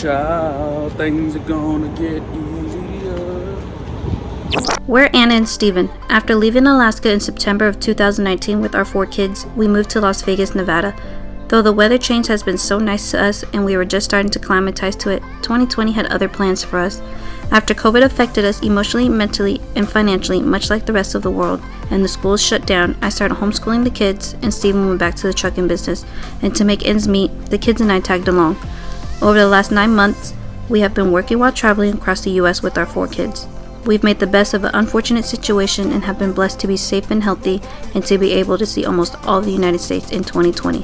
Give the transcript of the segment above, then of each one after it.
child, things are gonna get easier. We're Anna and Steven. After leaving Alaska in September of 2019 with our 4 kids, we moved to Las Vegas, Nevada. Though the weather change has been so nice to us and we were just starting to climatize to it, 2020 had other plans for us. After COVID affected us emotionally, mentally, and financially, much like the rest of the world, and the schools shut down, I started homeschooling the kids, and Steven went back to the trucking business. And to make ends meet, the kids and I tagged along. Over the last 9 months, we have been working while traveling across the U.S. with our 4 kids. We've made the best of an unfortunate situation and have been blessed to be safe and healthy and to be able to see almost all of the United States in 2020.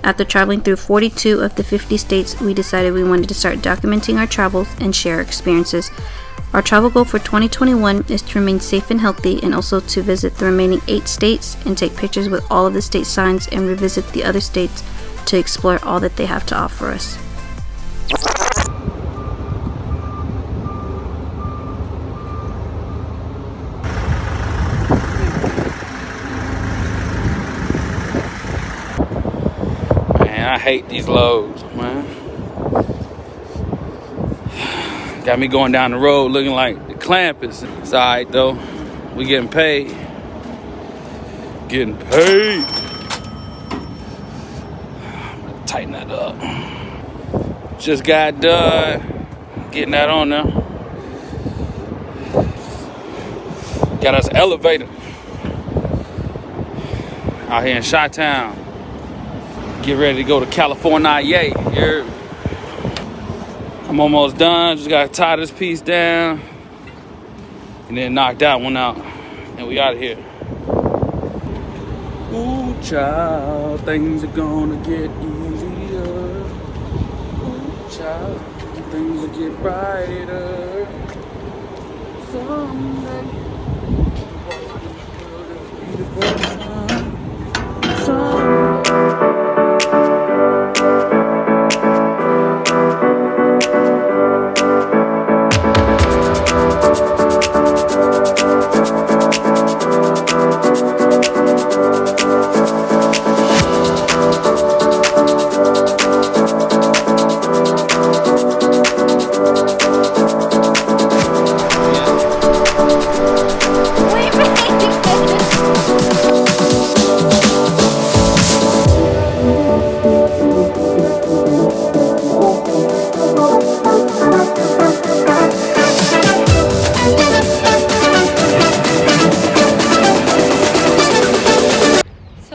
After traveling through 42 of the 50 states, we decided we wanted to start documenting our travels and share our experiences. Our travel goal for 2021 is to remain safe and healthy, and also to visit the remaining 8 states and take pictures with all of the state signs and revisit the other states to explore all that they have to offer us. I hate these loads, man. Got me going down the road looking like the clampets. It's alright though. We getting paid. Getting paid. I'm gonna tighten that up. Just got done getting that on there. Got us an elevator out here in Chi-Town. Get ready to go to California, yay. I'm almost done. Just gotta tie this piece down and then knock that one out. And we out of here. Ooh, child, things are gonna get easier. Ooh, child, things will get brighter someday.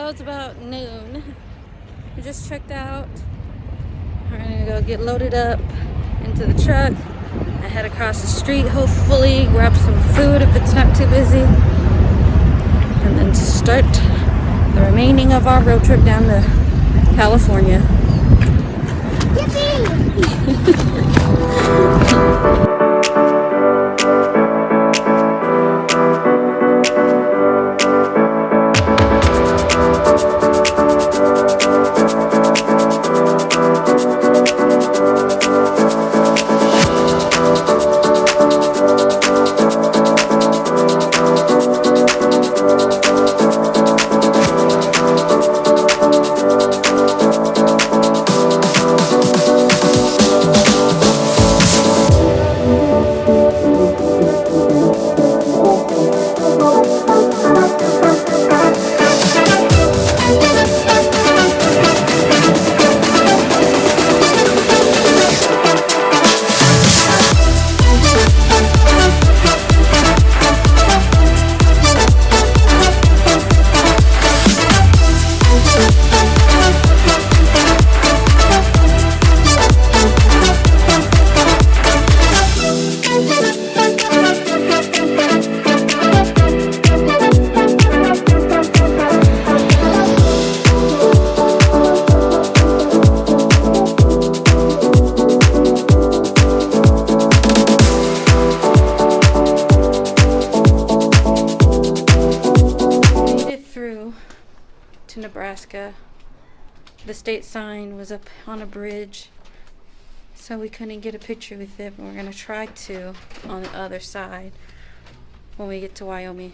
It's about noon. We just checked out. We're gonna go get loaded up into the truck and head across the street, hopefully grab some food if it's not too busy, and then start the remaining of our road trip down to California. Yippee! To Nebraska. The state sign was up on a bridge, so we couldn't get a picture with it, but we're gonna try to on the other side when we get to Wyoming.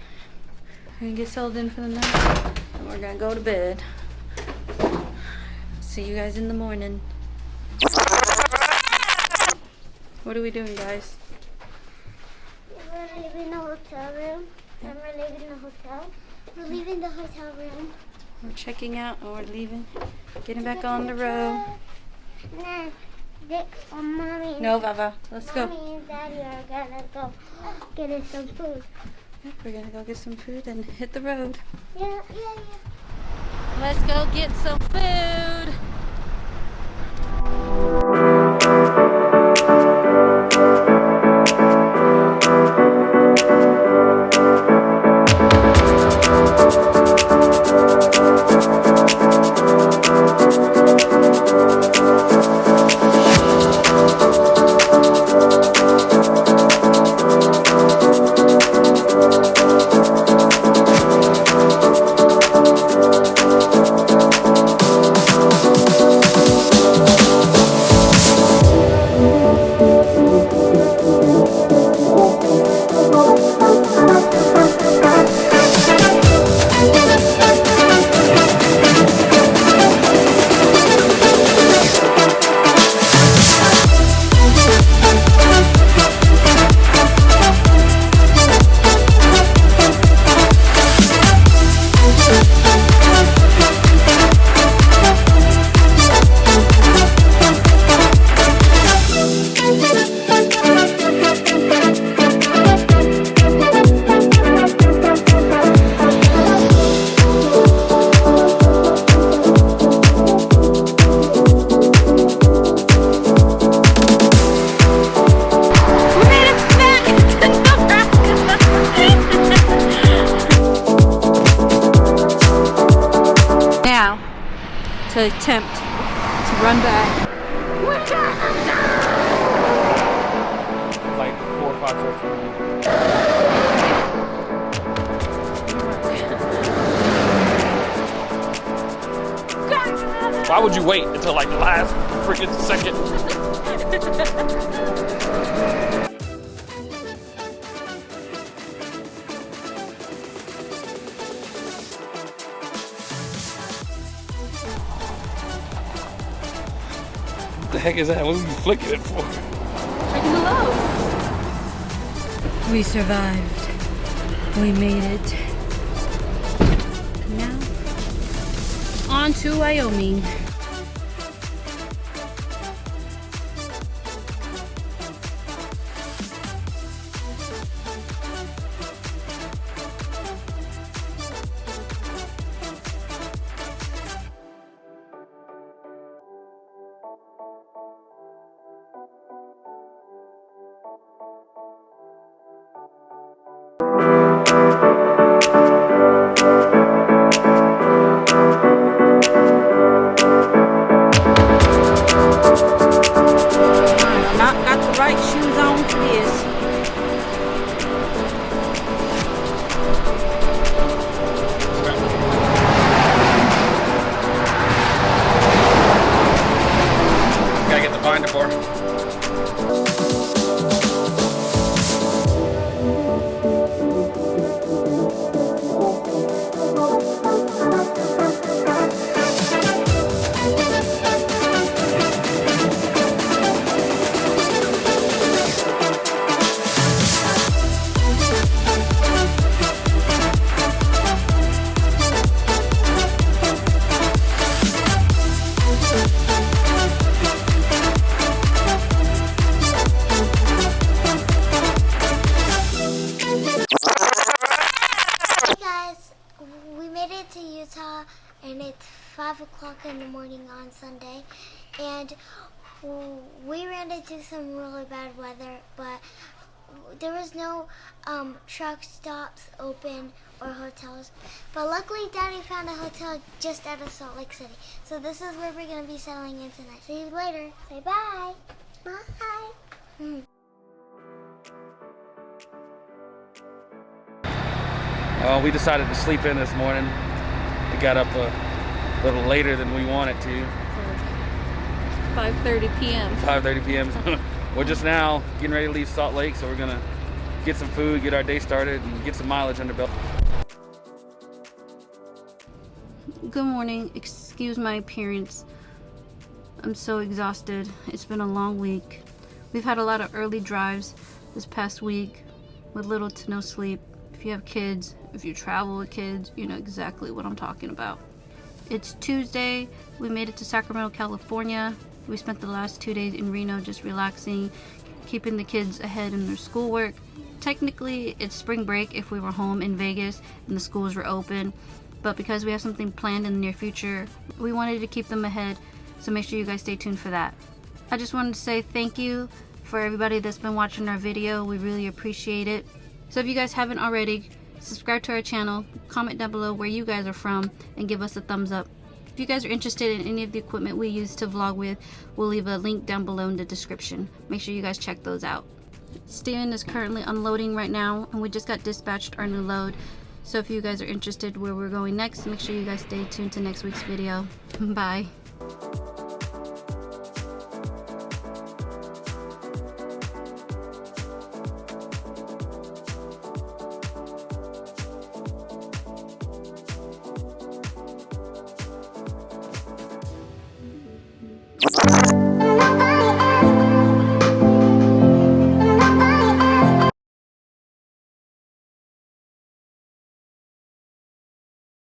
We're gonna get settled in for the night and we're gonna go to bed. See you guys in the morning. What are we doing, guys? We're leaving the hotel room. And we're leaving the hotel. We're leaving the hotel room. We're checking out and we're leaving. Getting back on the road. Mommy. No, Vava. Let's go. Mommy and Daddy are gonna go get us some food. Yep, we're gonna go get some food and hit the road. Yeah. Let's go get some food. To attempt to run back. Like 4 or 5 trips. Why would you wait until like the last freaking second? What the heck is that? What are you flicking it for? Checking the load. We survived. We made it. Now, on to Wyoming. Binder bar. And it's 5 o'clock in the morning on Sunday, and we ran into some really bad weather, but there was no truck stops open or hotels. But luckily Daddy found a hotel just out of Salt Lake City, so this is where we're going to be settling in tonight. See you later. Say bye. Bye. We decided to sleep in this morning. We got up a little later than we wanted to. 5:30 p.m. 5:30 p.m. We're just now getting ready to leave Salt Lake, so we're gonna get some food, get our day started, and get some mileage under belt. Good morning. Excuse my appearance. I'm so exhausted. It's been a long week. We've had a lot of early drives this past week with little to no sleep. If you have kids, if you travel with kids, you know exactly what I'm talking about. It's Tuesday. We made it to Sacramento, California. We spent the last 2 days in Reno just relaxing, keeping the kids ahead in their schoolwork. Technically, it's spring break if we were home in Vegas and the schools were open, but because we have something planned in the near future, we wanted to keep them ahead, so make sure you guys stay tuned for that. I just wanted to say thank you for everybody that's been watching our video. We really appreciate it. So if you guys haven't already, subscribe to our channel, comment down below where you guys are from, and give us a thumbs up. If you guys are interested in any of the equipment we use to vlog with, we'll leave a link down below in the description. Make sure you guys check those out. Steven is currently unloading right now, and we just got dispatched our new load. So if you guys are interested where we're going next, make sure you guys stay tuned to next week's video. Bye.